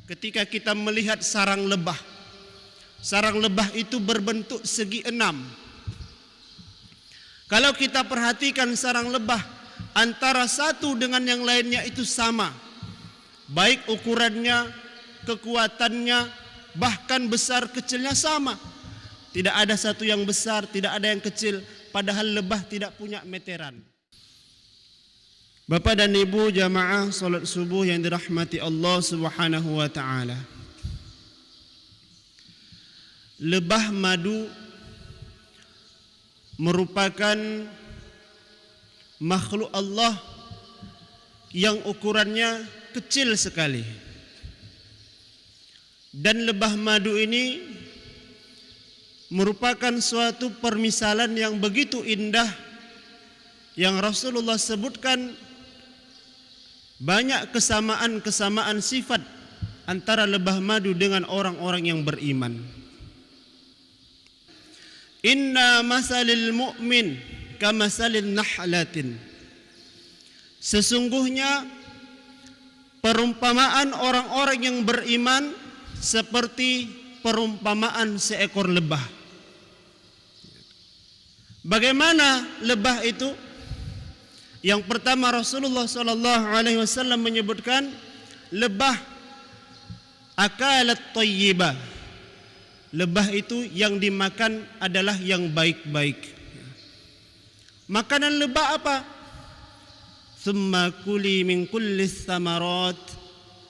ketika kita melihat sarang lebah. Sarang lebah itu berbentuk segi 6. Kalau kita perhatikan sarang lebah, antara satu dengan yang lainnya itu sama, baik ukurannya, kekuatannya, bahkan besar kecilnya sama. Tidak ada satu yang besar, tidak ada yang kecil, padahal lebah tidak punya meteran. Bapak dan Ibu jamaah salat subuh yang dirahmati Allah Subhanahu wa taala. Lebah madu merupakan makhluk Allah yang ukurannya kecil sekali. Dan lebah madu ini merupakan suatu permisalan yang begitu indah yang Rasulullah sebutkan banyak kesamaan sifat antara lebah madu dengan orang-orang yang beriman. Inna masalil mu'min kamasalil nahlatin. Sesungguhnya perumpamaan orang-orang yang beriman seperti perumpamaan seekor lebah. Bagaimana lebah itu? Yang pertama Rasulullah SAW menyebutkan lebah akalat thayyibah. Lebah itu yang dimakan adalah yang baik-baik. Makanan lebah apa? Tsumma kuli min kullis samarat.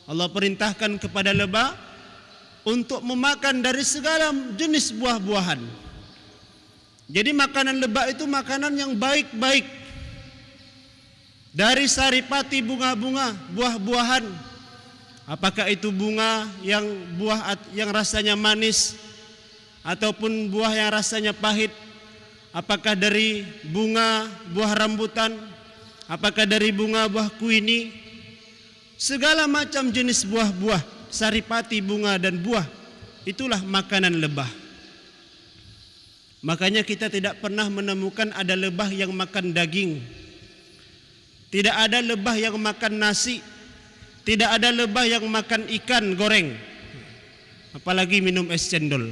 Allah perintahkan kepada lebah untuk memakan dari segala jenis buah-buahan. Jadi makanan lebah itu makanan yang baik-baik. Dari saripati bunga-bunga, buah-buahan. Apakah itu bunga yang rasanya manis ataupun buah yang rasanya pahit? Apakah dari bunga buah rambutan? Apakah dari bunga buah kuini? Segala macam jenis buah-buah, saripati bunga dan buah, itulah makanan lebah. Makanya kita tidak pernah menemukan ada lebah yang makan daging. Tidak ada lebah yang makan nasi. Tidak ada lebah yang makan ikan goreng, apalagi minum es cendol.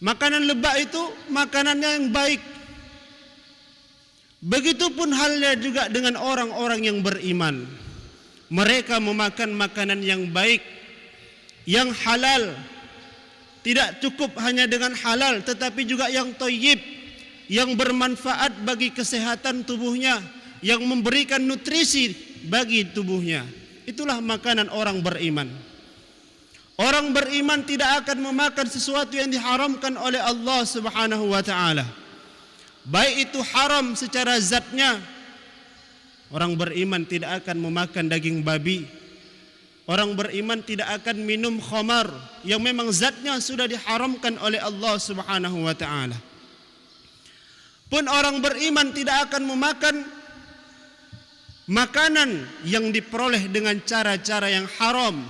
Makanan lebah itu makanannya yang baik. Begitupun halnya juga dengan orang-orang yang beriman. Mereka memakan makanan yang baik, yang halal. Tidak cukup hanya dengan halal, tetapi juga yang thayyib, yang bermanfaat bagi kesehatan tubuhnya, yang memberikan nutrisi bagi tubuhnya. Itulah makanan orang beriman. Orang beriman tidak akan memakan sesuatu yang diharamkan oleh Allah Subhanahu wa taala. Baik itu haram secara zatnya. Orang beriman tidak akan memakan daging babi. Orang beriman tidak akan minum khamar yang memang zatnya sudah diharamkan oleh Allah Subhanahu wa taala. Pun orang beriman tidak akan memakan makanan yang diperoleh dengan cara-cara yang haram,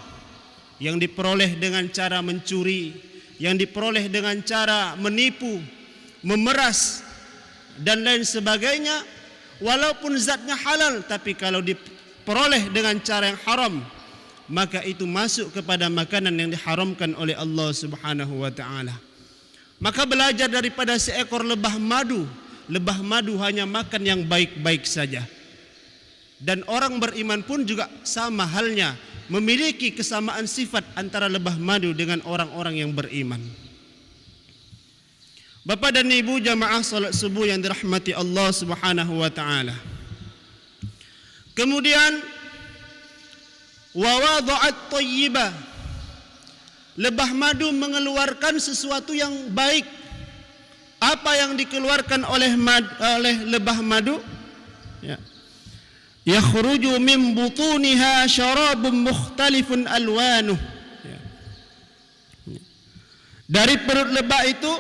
yang diperoleh dengan cara mencuri, yang diperoleh dengan cara menipu, memeras dan lain sebagainya. Walaupun zatnya halal, tapi kalau diperoleh dengan cara yang haram, maka itu masuk kepada makanan yang diharamkan oleh Allah Subhanahu wa taala. Maka belajar daripada seekor lebah madu. Lebah madu hanya makan yang baik-baik saja. Dan orang beriman pun juga sama halnya, memiliki kesamaan sifat antara lebah madu dengan orang-orang yang beriman. Bapak dan Ibu jamaah salat subuh yang dirahmati Allah Subhanahu wa taala. Kemudian wa wada'at thayyibah. Lebah madu mengeluarkan sesuatu yang baik. Apa yang dikeluarkan oleh lebah madu? Ya. Yakhruju min butuniha syarabun mukhtalifun alwanuh. Ya. Dari perut lebah itu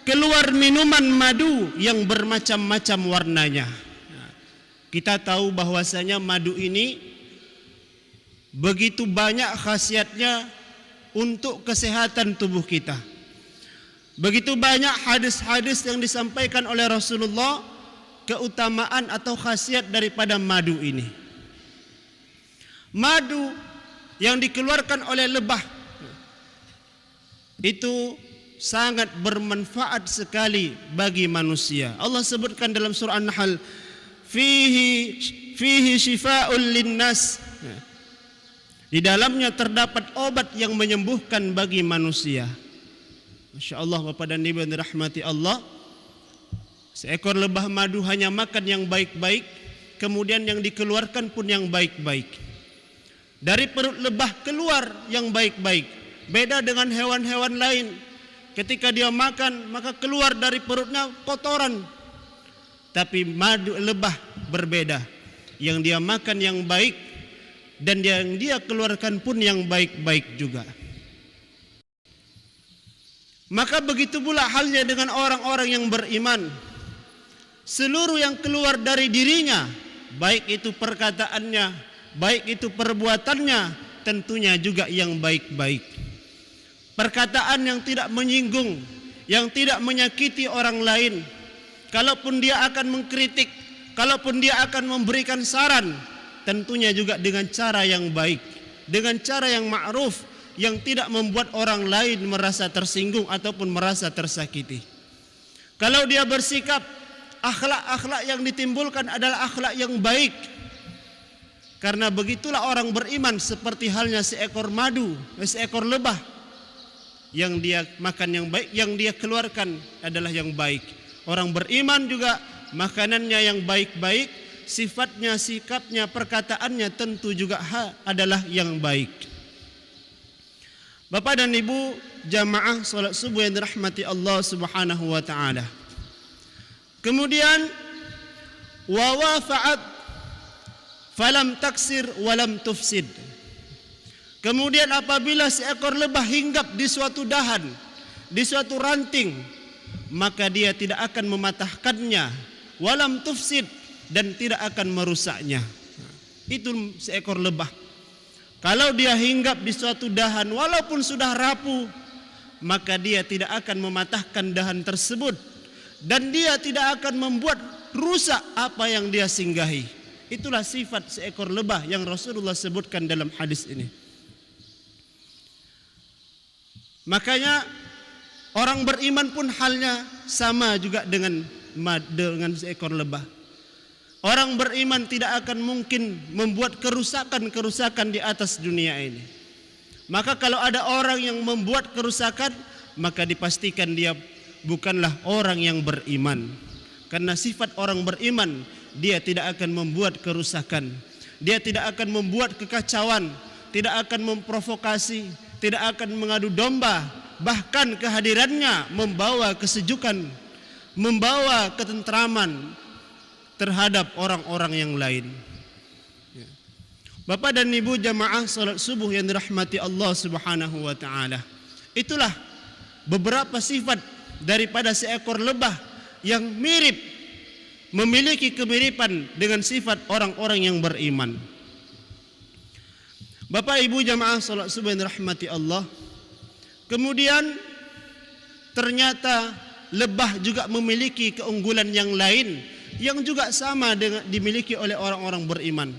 keluar minuman madu yang bermacam-macam warnanya. Ya. Kita tahu bahwasanya madu ini begitu banyak khasiatnya untuk kesehatan tubuh kita. Begitu banyak hadis-hadis yang disampaikan oleh Rasulullah keutamaan atau khasiat daripada madu ini. Madu yang dikeluarkan oleh lebah itu sangat bermanfaat sekali bagi manusia. Allah sebutkan dalam surah An-Nahl, fihi shifaa'un linnas. Di dalamnya terdapat obat yang menyembuhkan bagi manusia. Masya Allah, Bapak dan Ibu yang dirahmati Allah, seekor lebah madu hanya makan yang baik-baik, kemudian yang dikeluarkan pun yang baik-baik. Dari perut lebah keluar yang baik-baik. Beda dengan hewan-hewan lain, ketika dia makan maka keluar dari perutnya kotoran. Tapi madu lebah berbeda, yang dia makan yang baik dan yang dia keluarkan pun yang baik-baik juga. Maka begitu pula halnya dengan orang-orang yang beriman. Seluruh yang keluar dari dirinya, baik itu perkataannya, baik itu perbuatannya, tentunya juga yang baik-baik. Perkataan yang tidak menyinggung, yang tidak menyakiti orang lain. Kalaupun dia akan mengkritik, kalaupun dia akan memberikan saran, tentunya juga dengan cara yang baik, dengan cara yang ma'ruf, yang tidak membuat orang lain merasa tersinggung ataupun merasa tersakiti. Kalau dia bersikap, akhlak-akhlak yang ditimbulkan adalah akhlak yang baik. Karena begitulah orang beriman, seperti halnya seekor madu, seekor lebah, yang dia makan yang baik, yang dia keluarkan adalah yang baik. Orang beriman juga makanannya yang baik-baik, sifatnya, sikapnya, perkataannya tentu juga adalah yang baik. Bapak dan Ibu jamaah salat subuh yang dirahmati Allah Subhanahu wa taala. Kemudian wa wafa'at falam taksir walam tufsid. Kemudian apabila seekor lebah hinggap di suatu dahan, di suatu ranting, maka dia tidak akan mematahkannya, walam tufsid, dan tidak akan merusaknya. Itu seekor lebah. Kalau dia hinggap di suatu dahan walaupun sudah rapuh, maka dia tidak akan mematahkan dahan tersebut, dan dia tidak akan membuat rusak apa yang dia singgahi. Itulah sifat seekor lebah yang Rasulullah sebutkan dalam hadis ini. Makanya orang beriman pun halnya sama juga dengan seekor lebah. Orang beriman tidak akan mungkin membuat kerusakan-kerusakan di atas dunia ini. Maka kalau ada orang yang membuat kerusakan, maka dipastikan dia bukanlah orang yang beriman. Karena sifat orang beriman, dia tidak akan membuat kerusakan, dia tidak akan membuat kekacauan, tidak akan memprovokasi, tidak akan mengadu domba. Bahkan kehadirannya membawa kesejukan, membawa ketentraman terhadap orang-orang yang lain. Bapak dan Ibu jamaah salat subuh yang dirahmati Allah Subhanahu wa taala. Itulah beberapa sifat daripada seekor lebah yang mirip, memiliki kemiripan dengan sifat orang-orang yang beriman. Bapak Ibu jamaah salat subuh yang dirahmati Allah. Kemudian ternyata lebah juga memiliki keunggulan yang lain yang juga sama dengan dimiliki oleh orang-orang beriman.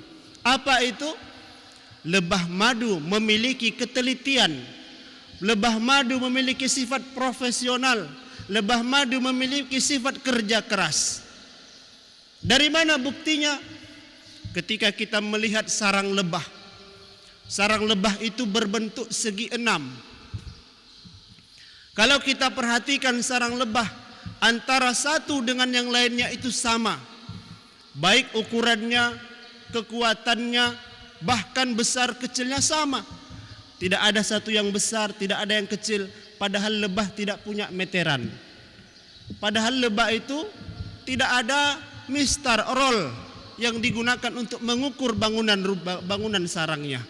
Apa itu? Lebah madu memiliki ketelitian. Lebah madu memiliki sifat profesional. Lebah madu memiliki sifat kerja keras. Dari mana buktinya? Ketika kita melihat sarang lebah. Sarang lebah itu berbentuk segi 6. Kalau kita perhatikan sarang lebah, antara satu dengan yang lainnya itu sama. Baik ukurannya, kekuatannya, bahkan besar kecilnya sama. Tidak ada satu yang besar, tidak ada yang kecil. Padahal lebah tidak punya meteran. Padahal lebah itu tidak ada mistar roll yang digunakan untuk mengukur bangunan sarangnya.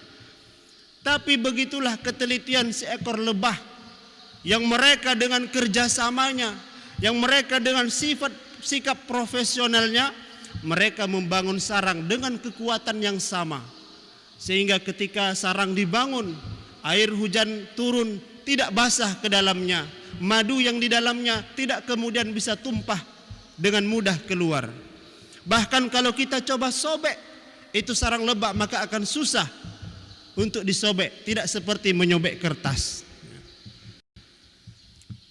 Tapi begitulah ketelitian seekor lebah, yang mereka dengan kerjasamanya, yang mereka dengan sikap profesionalnya, mereka membangun sarang dengan kekuatan yang sama. Sehingga ketika sarang dibangun, air hujan turun tidak basah ke dalamnya, madu yang di dalamnya tidak kemudian bisa tumpah dengan mudah keluar. Bahkan kalau kita coba sobek itu sarang lebah, maka akan susah untuk disobek, tidak seperti menyobek kertas.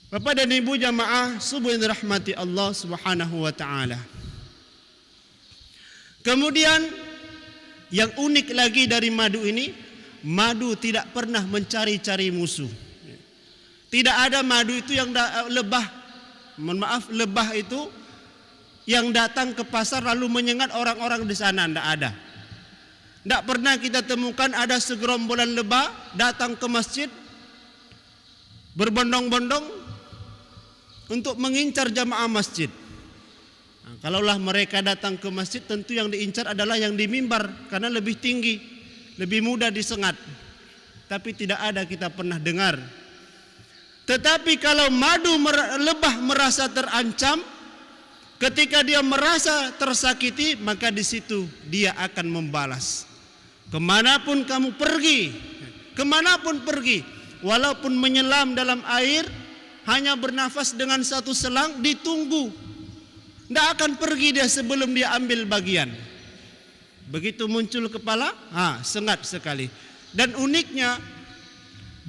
Bapak dan Ibu jamaah subuh yang dirahmati Allah Subhanahu wa taala. Kemudian yang unik lagi dari madu ini, madu tidak pernah mencari-cari musuh. Tidak ada madu itu yang lebah, lebah itu yang datang ke pasar lalu menyengat orang-orang di sana, tidak ada. Tidak pernah kita temukan ada segerombolan lebah datang ke masjid berbondong-bondong untuk mengincar jamaah masjid. Nah, kalaulah mereka datang ke masjid, tentu yang diincar adalah yang di mimbar karena lebih tinggi, lebih mudah disengat. Tapi tidak ada kita pernah dengar. Tetapi kalau lebah merasa terancam, ketika dia merasa tersakiti, maka di situ dia akan membalas. Kemanapun kamu pergi, walaupun menyelam dalam air, hanya bernafas dengan satu selang, ditunggu. Tidak akan pergi dia sebelum dia ambil bagian. Begitu muncul kepala, sengat sekali. Dan uniknya,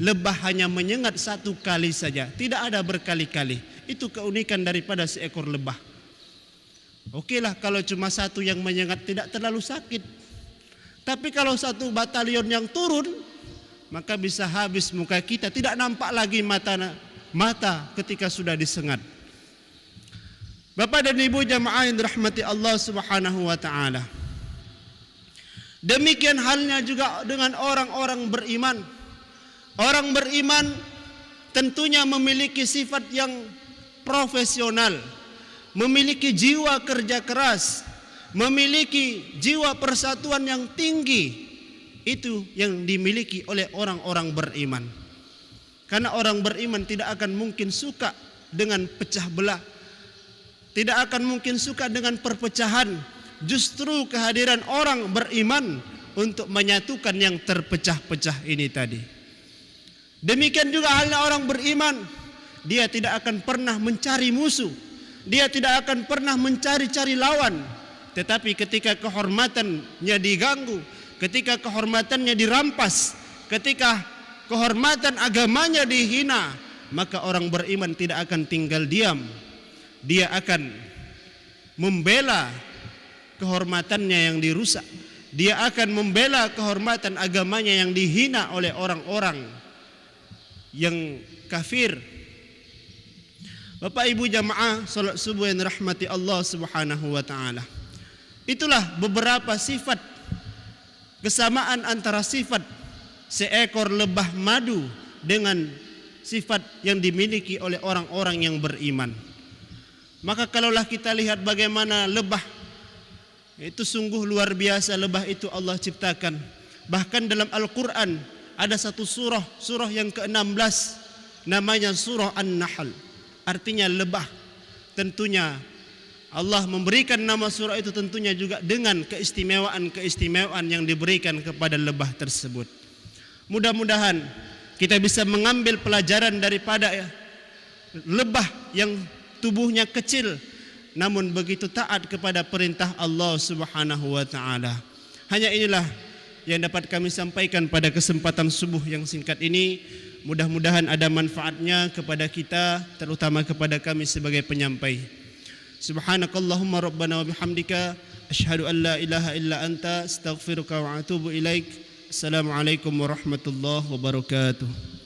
lebah hanya menyengat satu kali saja, tidak ada berkali-kali. Itu keunikan daripada seekor lebah. Okelah kalau cuma satu yang menyengat tidak terlalu sakit. Tapi kalau satu batalion yang turun, maka bisa habis muka kita, tidak nampak lagi mata ketika sudah disengat. Bapak dan Ibu jamaah yang dirahmati Allah Subhanahu wa taala. Demikian halnya juga dengan orang-orang beriman. Orang beriman tentunya memiliki sifat yang profesional, memiliki jiwa kerja keras, memiliki jiwa persatuan yang tinggi. Itu yang dimiliki oleh orang-orang beriman. Karena orang beriman tidak akan mungkin suka dengan pecah belah, tidak akan mungkin suka dengan perpecahan. Justru kehadiran orang beriman untuk menyatukan yang terpecah-pecah ini tadi. Demikian juga halnya orang beriman, dia tidak akan pernah mencari musuh, dia tidak akan pernah mencari-cari lawan. Tetapi ketika kehormatannya diganggu, ketika kehormatannya dirampas, ketika kehormatan agamanya dihina, maka orang beriman tidak akan tinggal diam. Dia akan membela kehormatannya yang dirusak. Dia akan membela kehormatan agamanya yang dihina oleh orang-orang yang kafir. Bapak Ibu jamaah salat subuh yang dirahmati Allah Subhanahu wa taala. Itulah beberapa sifat kesamaan antara sifat seekor lebah madu dengan sifat yang dimiliki oleh orang-orang yang beriman. Maka kalaulah kita lihat bagaimana lebah, itu sungguh luar biasa lebah itu Allah ciptakan. Bahkan dalam Al-Quran ada satu surah yang ke-16, namanya surah An-Nahl, artinya lebah. Tentunya Allah memberikan nama surah itu tentunya juga dengan keistimewaan yang diberikan kepada lebah tersebut. Mudah-mudahan kita bisa mengambil pelajaran daripada lebah yang tubuhnya kecil namun begitu taat kepada perintah Allah Subhanahu wa taala. Hanya inilah yang dapat kami sampaikan pada kesempatan subuh yang singkat ini. Mudah-mudahan ada manfaatnya kepada kita, terutama kepada kami sebagai penyampai. Subhanakallahumma rabbana wa bihamdika asyhadu an la ilaha illa anta astaghfiruka wa atubu ilaik. Assalamualaikum warahmatullahi wabarakatuh.